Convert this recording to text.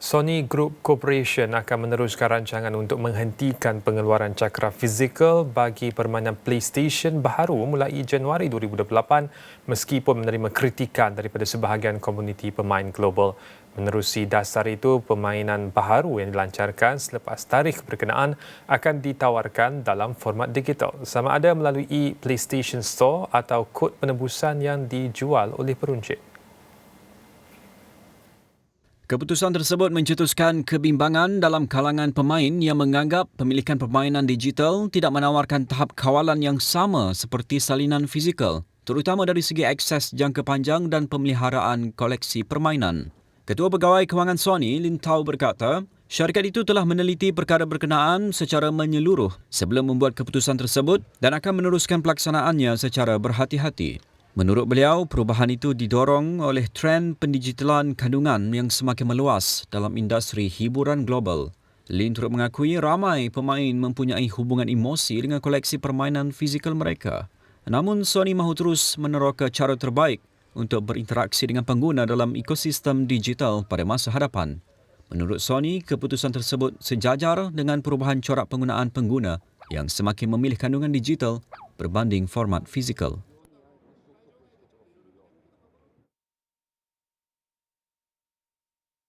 Sony Group Corporation akan meneruskan rancangan untuk menghentikan pengeluaran cakra fizikal bagi permainan PlayStation baharu mulai Januari 2028 meskipun menerima kritikan daripada sebahagian komuniti pemain global. Menerusi dasar itu, permainan baharu yang dilancarkan selepas tarikh berkenaan akan ditawarkan dalam format digital sama ada melalui PlayStation Store atau kod penebusan yang dijual oleh peruncit. Keputusan tersebut mencetuskan kebimbangan dalam kalangan pemain yang menganggap pemilikan permainan digital tidak menawarkan tahap kawalan yang sama seperti salinan fizikal, terutama dari segi akses jangka panjang dan pemeliharaan koleksi permainan. Ketua Pegawai Kewangan Sony, Lin Tao berkata, syarikat itu telah meneliti perkara berkenaan secara menyeluruh sebelum membuat keputusan tersebut dan akan meneruskan pelaksanaannya secara berhati-hati. Menurut beliau, perubahan itu didorong oleh trend pendigitalan kandungan yang semakin meluas dalam industri hiburan global. Lin turut mengakui ramai pemain mempunyai hubungan emosi dengan koleksi permainan fizikal mereka. Namun, Sony mahu terus meneroka cara terbaik untuk berinteraksi dengan pengguna dalam ekosistem digital pada masa hadapan. Menurut Sony, keputusan tersebut sejajar dengan perubahan corak penggunaan pengguna yang semakin memilih kandungan digital berbanding format fizikal.